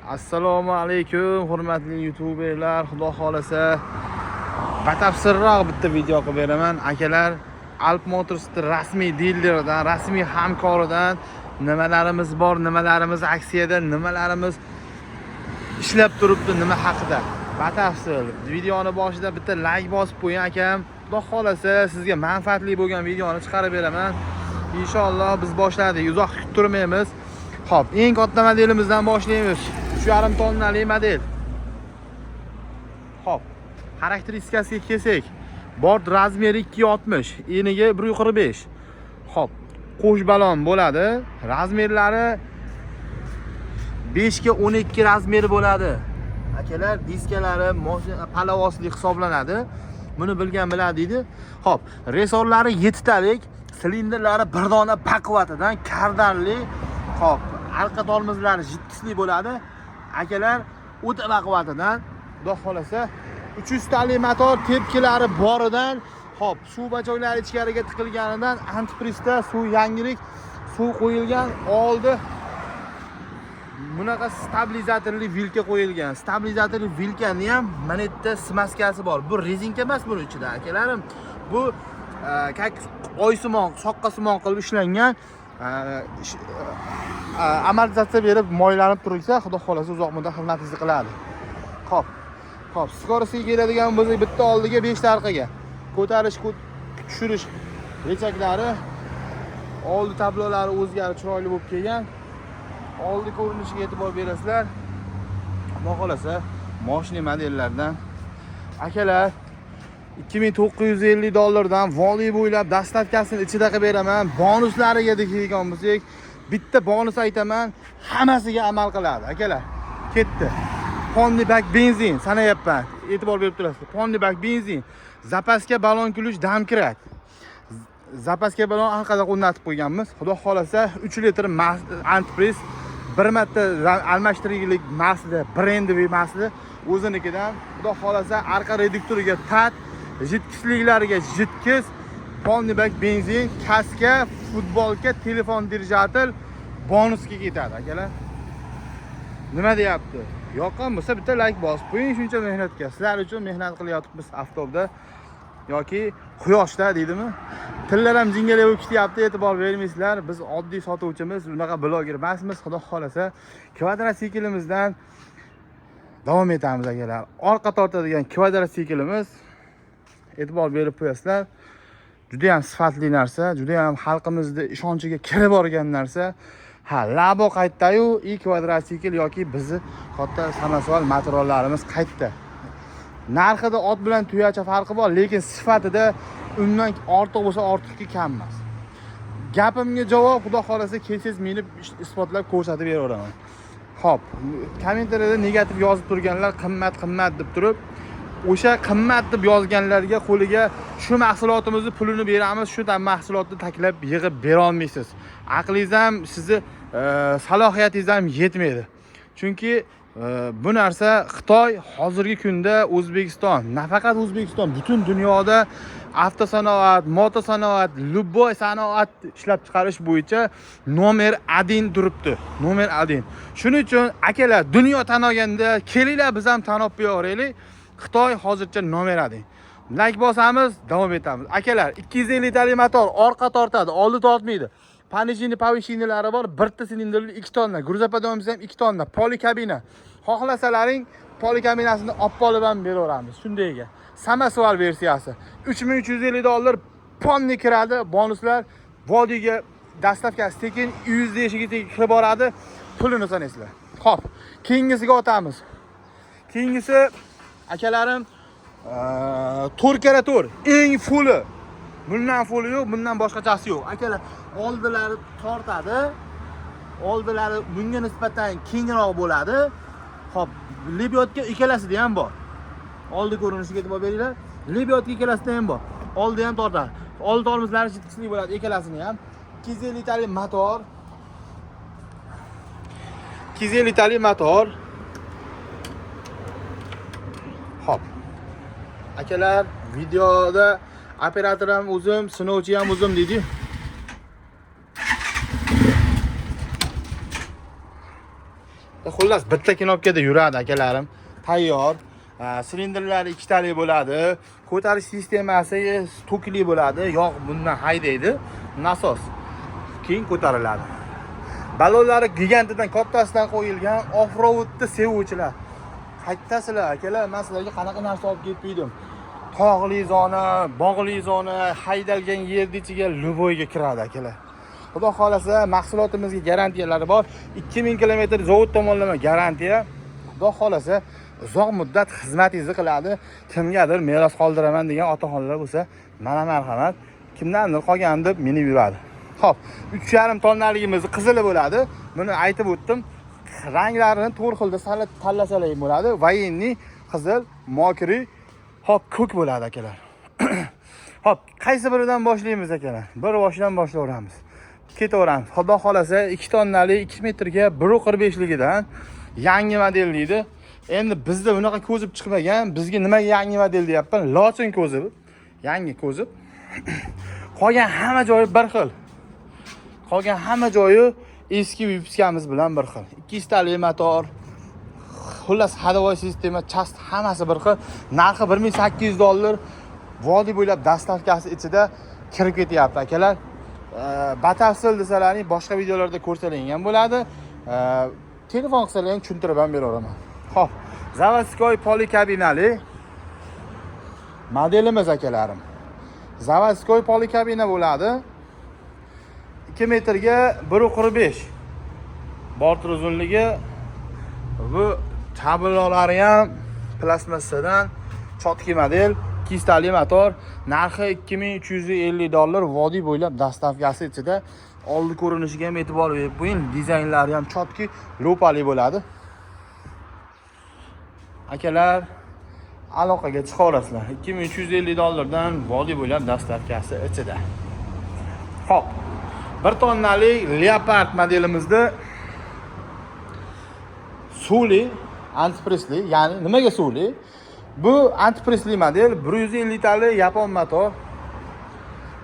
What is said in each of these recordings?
Assalomu alaykum hurmatli youtuberlar. Xudo xolasa batafsilroq bitta video qilib beraman. Akalar, Alp Motors'ning rasmiy dileridan, rasmiy hamkoridan nimalarimiz bor, nimalarimiz aksiyada, nimalarimiz ishlab turibdi, nima haqida batafsil. Videoni boshida bitta like bosib qo'ying akam. Xudo xolasa sizga manfaatli bo'lgan videoni chiqarib beraman. Inshaalloh biz boshladik. Uzoq kutib turmaymiz. Xo'p, eng katta modelimizdan boshlaymiz. 3,5 tonnali model. Xo'p, xarakteristikasiga kelsak, bort razmeri 260, eniga 1.45. Xo'p, qo'sh balon bo'ladi. Razmerlari 5 ga 12 razmeri bo'ladi. Akalar, diskalari palavosli hisoblanadi. Buni bilgan biladi deydi. Xo'p, resorlari 7 talik, silindrlari bir dona baquvvatidan kardanli. Xo'p, arqa tormozlari jiddisli bo'ladi. Akalar, o'ta baquvvatidan, xudo xolasa 300 tali motor tepkilari boridan, xo'p, suv bachoylari ichkariga tiqilganidan antiprisda suv yangilik suv qo'yilgan, oldi bunaqa stabilizatorli vilka qo'yilgan. Stabilizatorli vilkani ham mana yerda smaskasi bor. Bu rezinka emas buni ichida, akalarim. Bu oysimon, soqqasimon qilib ishlangan, amortizatsiya berib moylanib turilsa, xudo xolasa uzoq muddat xizmatingizni qiladi. Xo'p, skorosiga keladigan bo'lsak, bitta oldiga 5 ta orqaga ko'tarish, tushirish rechaklari, oldi tablolari o'zgarib chiroyli bo'lib kelgan. Oldi ko'rinishiga e'tibor berasizlar. Xudo xolasa mashina modellardan akalar $2950 voliy bo'ylab dastavkasini ichida qilib beraman. Bonuslariga kelgan bo'lsak, bitta bonus aytaman, hammasiga amal qiladi. Akalar, ketdi. Ponnibak benzin sanayapman. E'tibor berib turasiz. Ponnibak benzin, zapaska balon kulish damkirak. Zapaska balon orqada o'rnatib qo'yganmiz. Xudo xolasa 3 litr antipris, bir marta almashtirgilik masli, brendoviy masli o'zinikidan. Xudo xolasa arqa reduktoriga tat, jitkisliklariga jitkiz, ponnibak benzin, kaska, futbolka, telefon dirijatel bonusga ketadi, akalar. Nima deyapti? Yoqqan bo'lsa bitta like bosib qo'ying, shuncha mehnatga. Sizlar uchun mehnat qilyapmiz avtobda yoki quyoshda, deydimi? Tillar ham jingalay bo'lib ketyapti, e'tibor bermaysizlar. Biz oddiy sotuvchimiz, unaqa bloger emasmiz. Xudo xolasa kvadrosiklimizdan davom etamiz, akalar. Orqa tortadigan kvadrotsiklimiz, e'tibor berib qo'yasizlar. Juda ham sifatli narsa, juda ham xalqimizning ishonchiga kirib borgan narsa. Labo qaytdi-yu, kvadrotsikl yoki bizni katta samasval materiallarimiz qaytdi. Narxida ot bilan tuyacha farqi bor, lekin sifatida undan ortiq bo'lsa ortiqki kam emas. Gapimga javob, xudo xolasa kelsangiz meni isbotlab ko'rsatib beraman. Xo'p, kommentariyada negativ yozib turganlar qimmat deb turib, o'sha qimmat deb yozganlarga qo'liga shu mahsulotimizni pulini beramiz, shu mahsulotni taklif yig'ib bera olmaysiz. Aqlingiz ham, sizni salohiyatingiz ham yetmaydi. Chunki bu narsa Xitoy hozirgi kunda O'zbekiston, nafaqat O'zbekiston, butun dunyoda avtosanoat, motosanoat, любой sanoat ishlab chiqarish bo'yicha nomer 1 turibdi. Nomer 1. Shuning uchun akalar, dunyo tan olganda kelinglar biz ham tan olib qo'yaylik. Xitoy hozircha nomer 1. Like bosamiz, davom etamiz. Akalar, 250 tali motor, orqa tortadi, oldi tortmaydi. Panijini, pavishinilari bor, bitta silindrli 2 tonna, gruzapodomimiz ham 2 tonna, polikabina. Xohlasalaring polikabinasini olib olib ham beraveramiz. Shundayga. Samasval versiyasi. $3350 ponni kiradi, bonuslar vodiyga dastavkasi tekin, uyingizda eshigiga tekin kirib boradi, pulini sanaysizlar. Xo'p, keyingisiga o'tamiz. Keyingisi akalarim 4x4 eng fulli. Bundan fulli yo'q, bundan boshqachasi yo'q. Akalar, oldilari tortadi. Oldilari bunga nisbatan kengroq bo'ladi. Xo'p, libyotga ikkalasida ham bor. Oldi ko'rinishiga e'tibor beringlar. Libyotga ikkalasida ham bor. Oldi ham tortadi. Oldi tormozlari jitkisli bo'ladi ikkalasini ham. 250 tali motor. 250 tali motor. Xo'p. Akalar, videoda operator ham o'zim, sinovchi ham o'zim deydi. Xullas bitta knopkada yuradi akalarim. Tayyor. Silindrlari ikkitali bo'ladi. Ko'tarish sistemasi tokli bo'ladi. Yog' bundan haydaydi. Nasos. Keyin ko'tariladi. Balonlari gigantidan kattasidan qo'yilgan off-roadni sevuvchilar. Qaytasizlar akalar, men sizlarga qanaqa narsa olib kelib qo'ydim. Tog'li zona, bog'li zona, haydalgan yerning ichiga luboyga kiradi akalar. Xudo xolasa mahsulotimizga garantiyalari bor. 2000 km zavod tomonlama garantiya. Xudo xolasa uzoq muddat xizmatingizni qiladi. Kimgadir meros qoldiraman degan otaxonlar bo'lsa, mana marhamat, kimdandir qolgan deb minib yuradi. Xo'p, 3,5 tonnaligimiz qizili bo'ladi. Buni aytib o'tdim. Ranglarini 4 xilda tanlasalar ham bo'ladi. Voyenniy, qizil, mokriy, hop ko'k bo'ladi akalar. Hop, qaysi biridan boshlaymiz akalar? Bir boshdan boshlayveramiz. Ketaveramiz. Xudo xolasa 2 tonnali 2 metrga 1.45 ligidan yangi model deydi. Endi bizda bunaqa ko'zib chiqmagan. Bizga nimaga yangi model deyapman? Lochin ko'zib, yangi ko'zib. Qolgan hamma joyi bir xil. Qolgan hamma joyi eski vipiskamiz bilan bir xil. 200 tali motor. Xullas hadovoy sistema, chast hammasi bir xil. Narxi $1800. Vodiy bo'ylab dastavkasi ichida kirib ketyapti akalar. Batafsil desalaring boshqa videolarda ko'rsatilgan bo'ladi. Telefon qilsalaring tushuntirib ham beraveraman. Xo'p, Zavadskoy polikabinali modelimiz akalarim. Zavadskoy polikabina bo'ladi. 2 metrga 1.45. Bort uzunligi bu tablolari ham plastmassadan chotki model, 200 tali motor, narxi $2350. Vodiy bo'ylab dastavkasi ichida. Oldi ko'rinishiga ham e'tibor berib qo'ying. Dizaynlari ham chotki, lo'pali bo'ladi. Akalar, aloqaga chiqaverasizlar. $2350 dan vodiy bo'ylab dastavkasi ichida. Xo'p, 1 tonnalik Leopard modelimizda suvli, antipresli, ya'ni nimaga suvli? Bu antipresli model 150 tali yapon motor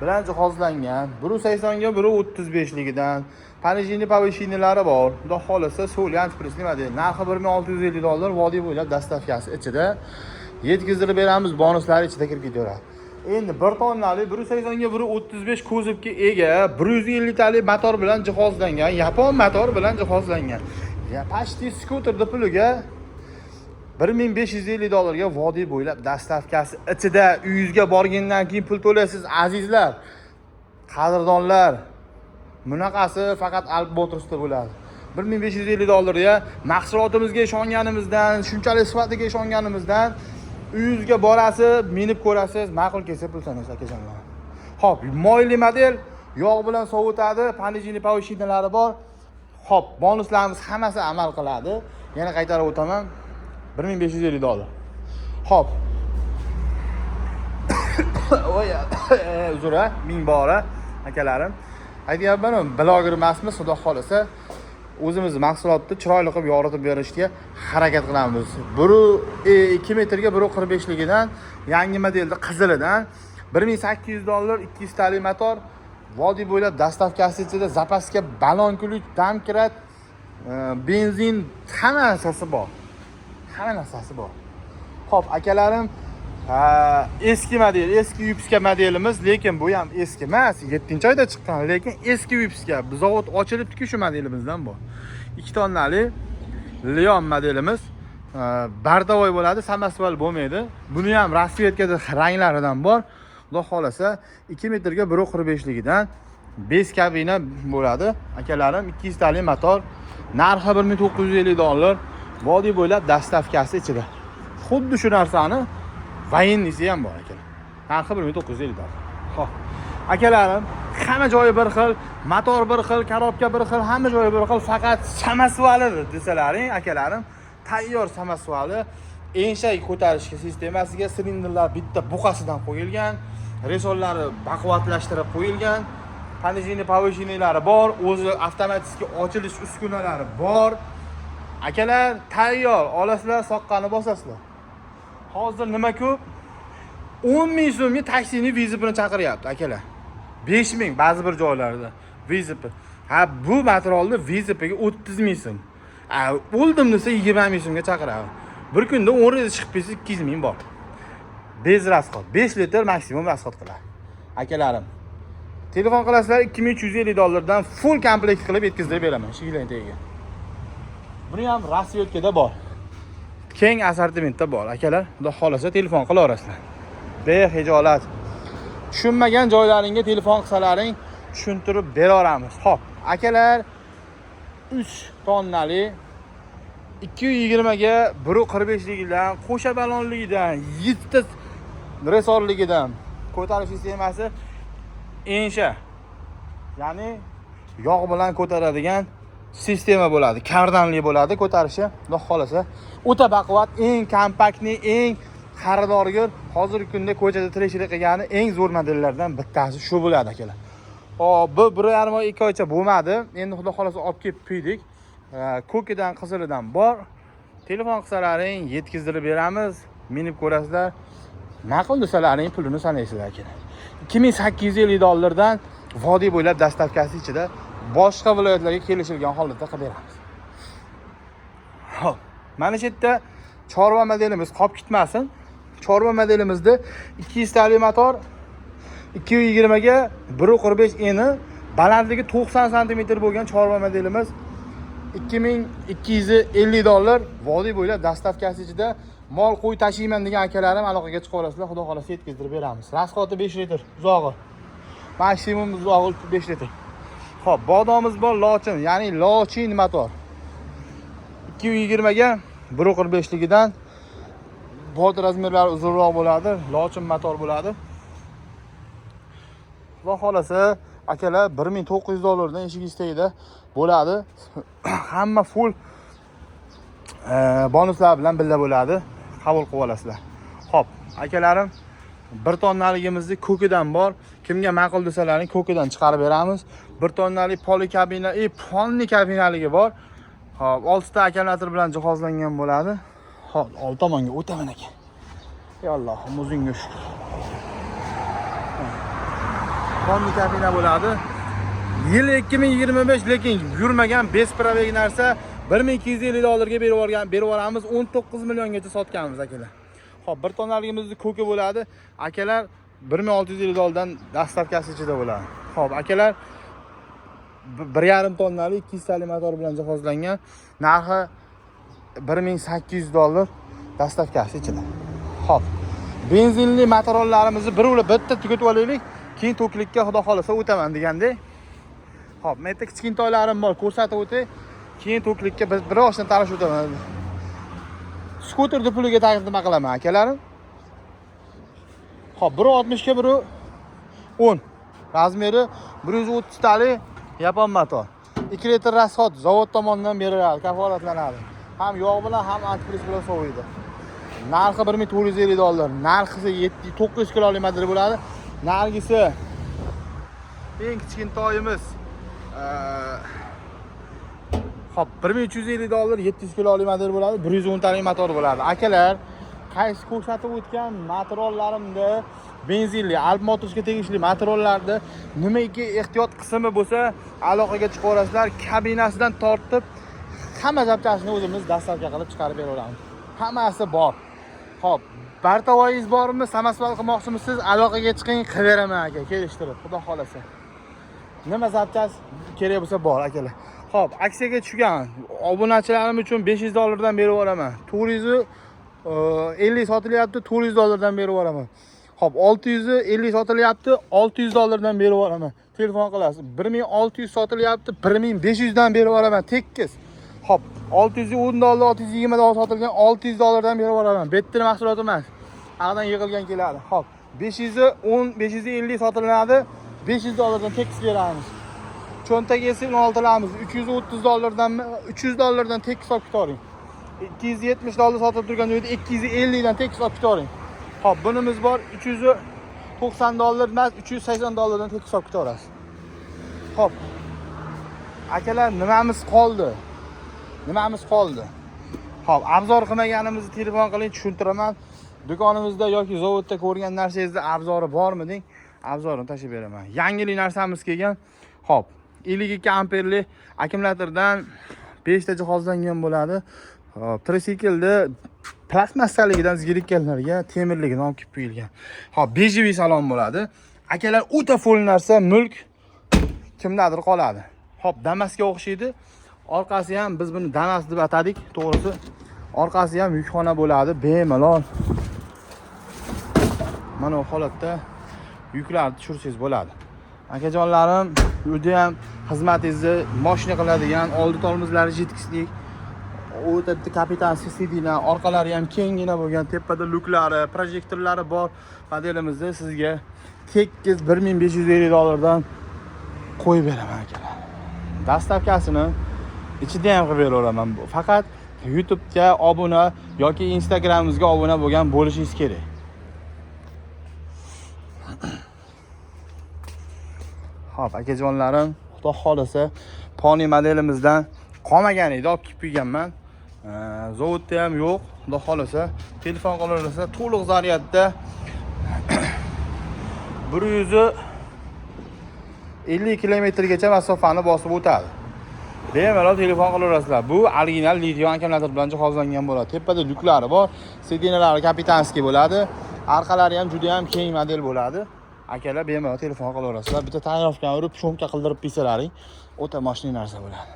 bilan jihozlangan. 180 ga 135 ligidan panejini poveshinilari bor. Xudo xolasa suvli antipresli model. Narxi $1650. Vodiy bo'ylab dastavkasi ichida. Yetkazdirib beramiz, bonuslari ichida kirib ketaveradi. Endi 1 tonnali 180 ga 135 kuzovga ega 150 tali motor bilan jihozlangan, yapon motor bilan jihozlangan. Ya pashti skuterda puliga $1550 ga vodiy bo'ylab dastavkasi ichida. Uyingizga borgandan keyin pul to'laysiz azizlar. Qadrdonlar. Bunaqasi faqat Alp Motorsda bo'ladi. $1550 ga mahsulotimizga ishonganimizdan, shunchalik sifatiga ishonganimizdan uyingizga borasiz, minib ko'rasiz, ma'qul kelsa pul sanaysiz akajonlar. Xo'p, moyli model, yog' bilan sovutadi, panejini poveshinalari bor. Xo'p, bonuslarimiz hammasi amal qiladi. Yana qaytarib o'taman. $1550. Xo'p. Voya, uzra, ming bora akalarim. Aytyapman, bloger emasmiz, xudo xolasa o'zimizni mahsulotni chiroyli qilib yoritib berishga harakat qilamiz. 2 metrga 1.45 ligidan yangi modelda qizilidan $1800, 200 tali motor, vodiy bo'ylab dastavkasi ichida zapaska balon ключ, damkrat, benzin, hamma narsasi bor. Hamma narsasi bor. Xo'p, akalarim, eski model, eski Vipiska modelimiz, lekin bu ham eski emas, 7-oyda chiqqan, lekin eski Vipiska. Zavod ochilibdi-ku shu modelimizdan bor. 2 tonnali Leon modelimiz, bardavoy bo'ladi, samasval bo'lmaydi. Buni ham rasvetkada ranglaridan bor. Xudo xolasa 2 metrga 1.45 ligidan 5 kabina bo'ladi. Akalarim, 200 tali motor, narxi $1950. Vodiy bo'ylab dastavkasi ichida. Xuddi shu narsani vayennisi ham bor ekan. Narxi $1950. Xo'p. Akalarim, hamma joyi bir xil, motor bir xil, korobka bir xil, hamma joyi bir xil, faqat samasvali desalaring, akalarim, tayyor samasvali, enshay ko'tarishga sistemasiga silindrlar bitta buqasidan qo'yilgan, resollari baquvvatlashtirib qo'yilgan, panejini poveshinalari bor, o'zi avtomatik ochilish uskunalari bor. Akalar, tayyor, olasizlar, soqqani bosasizlar. Hozir nima ko'p? 10 ming so'mga taksini vizipini chaqiryapti akalar. 5 ming ba'zi bir joylarda vizipi. Ha, bu materialni vizipiga 30 ming so'm. O'ldim desa 20 ming so'mga chaqiradi. Bir kunda 10 rez chiqib kelsa 200 ming bor. Bez rasxod, 5 litr maksimum rasxod qiladi. Akalarim, telefon qilasizlar, $2350 full komplekt qilib yetkazib beraman shiglang tagiga. Buni ham rasvetkada bor. Keng assortimentda bor. Akalar, xudo xolasa telefon qilaverasizlar. Behijolat. Tushunmagan joylaringga telefon qilsalaring tushuntirib beraveramiz. Xo'p, akalar 3 tonnali 220 ga 1.45ligidan, qo'sha balonligidan, 7 ta resorligidan ko'tarish sistemasi ensha. Ya'ni yog' bilan ko'taradigan sistema bo'ladi. Kardanli bo'ladi ko'tarishi. Xudo xolasa o'ta baquvvat, eng kompaktni, eng xaridorgir hozirgi kunda ko'chada tirikchilik qilgani eng zo'r modellardan bittasi shu bo'ladi akalar. Hop, bu 1,5 oy 2 oycha bo'lmadi. Endi xudo xolasa olib kelib quydik. Ko'kidan, qizilidan bor. Telefon qilsalaring yetkazdirib beramiz. Minib ko'rasizlar. Ma'qul desalaring pulini sanaysizlar akalar. $2850 vodiy bo'ylab dastavkasi ichida boshqa viloyatlarga kelishilgan holatda qilib beramiz. Xo'p, mana shu yerda chorva modelimiz qolib ketmasin. Chorva modelimizda 200 tali motor 220 ga 1.45 eni, balandligi 90 cm bo'lgan chorva modelimiz $2250 vodiy bo'ylab dastavkasi ichida mol qo'y tashiyman degan akalarim aloqaga chiqaverasizlar. Xudo xolasa yetkazdirib beramiz. Rasxoti 5 litr, uzog'i. Maksimum uzog'i 5 litr. Xo'p, bodomiz bor, lochin, ya'ni lochin motor. 220 ga 1.45ligidan bod razmerlari uzunroq bo'ladi, lochin motor bo'ladi. Xudo xolasa akalar $1900 dan eshik istaydi bo'ladi. Hamma full bonuslar bilan birga bo'ladi. Qabul qilib olasizlar. Xo'p, akalarim, 1 tonnaligimizni ko'kidan bor. Kimga ma'qul desalaring ko'kidan chiqarib beramiz. 1 tonnalik polikabina, ponni kabinaligi bor. Xo'p, 6 ta akkumulyator bilan jihozlangan bo'ladi. Xo'p, old tomonga o'taman aka. Ey Allohim, o'zingga shukr. Ponni kabina bo'ladi. Yil 2025, lekin yurmagan bespravek narsa $1250 ga berib yuboramiz. 19 milliongacha sotganmiz akalar. Xo'p, 1 tonnaligimizni ko'ki bo'ladi. Akalar $1650 dan dastavkasi ichida bo'ladi. Xo'p, akalar 1,5 tonnali 200 tali motor bilan jihozlangan. Narxi $1800 dastavkasi ichida. Xo'p, benzinli motorlarimizni bitta tugatib olaylik. Keyin to'klikka xudo xolasa o'taman degandek. Xo'p, men yerda kichkintoylarim bor, ko'rsatib o'tay. Keyin to'klikka bir oshdan talashib o'taman. Skuterni puliga taqdim qilaman akalarim. Xo'p, 1.60 ga 1.10. Razmeri 130 tali yapon motor. 2 litr rasxod zavod tomonidan beriladi, kafolatlanadi. Ham yog' bilan, ham antifriz bilan soviydi. Narxi $1450. Narxi 900 kilolik model bo'ladi. Nargisi eng kichkintoyimiz Xo'p, $1350 700 kilolik model bo'ladi, 110 talik motor bo'ladi. Akalar, qaysi ko'rsatib o'tgan motorlarimda benzinli Alp Motorsga tegishli motorlarda nimaiki ehtiyot qismi bo'lsa, aloqaga chiqaverasizlar. Kabinasidan tortib hamma zapchastini o'zimiz dastavka qilib chiqarib beraveramiz. Hammasi bor. Xo'p, bartavoyingiz bormi? Samasval qilmoqchimisiz? Aloqaga chiqing, qilveraman aka, kelishtirib, xudo xolasa. Nima zapchast kerak bo'lsa bor akalar. Xo'p, aksiyaga tushgan obunachilarim uchun $500 dan berib yuboraman. 450 sotilyapti, $400 dan berib yuboraman. Xo'p, 650 sotilyapti, $600 dan berib yuboraman. Telefon qilasiz. 1600 sotilyapti, 1500 dan berib yuboraman. Tekis. Xo'p, $610, $620 sotilgan $600 dan berib yuboraman. Bettir mahsulot emas. Aqdan yig'ilgan keladi. Xo'p, 550 sotilinadi, $500 dan tekis beramiz. Cho'ntak esa 16lamiz. $330 dan tekis olib ketaring. $270 sotib turgan joyda 250 dan tekis olib ketaring. Xo'p, bunimiz bor $390 emas, $380 dan tekis olib ketaverasiz. Xo'p. Akalar, nimamiz qoldi? Xo'p, obzor qilmaganimizni telefon qiling, tushuntiraman. Do'konimizda yoki zavodda ko'rgan narsangizda obzori bormi deng, obzorini tashib beraman. Yangilik narsamiz kelgan. Xo'p, 52 amperli akkumulyatordan 5 ta jihozlangan bo'ladi. Hop, tricyklni plastmassaligidan zirikkanlarga temirligidan olib kelib qo'yilgan. Hop, bejiviy salon bo'ladi. Akalar, o'ta full narsa, mulk kimdadir qoladi. Hop, Damasga o'xshaydi. Orqasi ham biz buni Damas deb atadik, to'g'risi. Orqasi ham yukxona bo'ladi, bemalol. Mana bu holatda yuklarni tushirsangiz bo'ladi. Akajonlarim, uyda ham xizmatingizni mashina qiladigan, oldi tormozlari yetkizlik, o'ta kapitanskiy sidlar, orqalari ham kenggina bo'lgan, tepada luklari, projektorlari bor modelimizni sizga tekis $1550 qo'yib beraman akalar. Dastavkasini ichida ham qilib beraman. Faqat YouTube'ga obuna yoki Instagramimizga obuna bo'lgan bo'lishingiz kerak. Hop, akajonlarim, xudo xolasa Pony modelimizdan qolmagan edi, olib kelib qo'yganman. Zavodda ham yo'q, xudo xolasa telefon qilaversa to'liq zaryadda 150 kilometrgacha masofani bosib o'tadi. Bemalol telefon qilaverasizlar. Bu original lition akkumulyator bilan jihozlangan bo'ladi. Tepada lyuklari bor, sidinalari kapitanskiy bo'ladi. Orqalari ham juda ham keng model bo'ladi. Akalar, bemalol telefon qilaverasizlar. Bitta tayyorlikdan urib, shomka qildirib pisalaring, o'ta mashina narsa bo'ladi.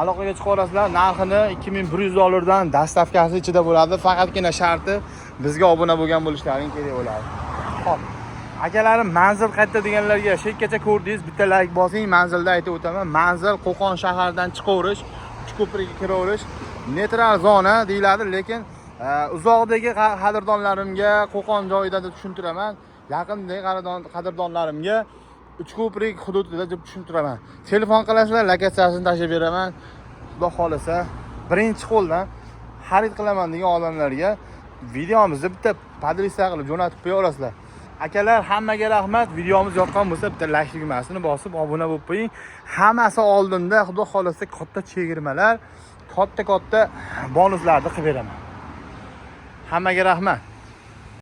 Aloqaga chiqarasizlar, narxini $2100 dan dastavkasi ichida bo'ladi. Faqatgina sharti bizga obuna bo'lgan bo'lishlaring kerak bo'ladi. Xo'p. Akalarim, manzil qayerda deganlarga shekkacha ko'rdingiz, bitta like bosing, manzilda aytib o'taman. Manzil Qo'qon shaharidan chiqaverish, Uchko'prikka kiraverish, neytral zona deyiladi, lekin uzoqdagi qadrdonlarimga Qo'qon joyida deb tushuntiraman. Yaqindagi qadrdonlarimga Uchko'prik hududida deb tushuntiraman. Telefon qilasizlar, lokatsiyasini tashib beraman. Xudo xolasa, birinchi qo'ldan xarid qilaman degan odamlarga videomizni bitta podresa qilib jo'natib qo'yaverasizlar. Akalar, hammaga rahmat. Videomiz yoqqan bo'lsa, bitta like tugmasini bosib, obuna bo'lib qo'ying. Hammasi oldinda, xudo xolasa, katta chegirmalar, katta bonuslarni qilib beraman. Hammaga rahmat.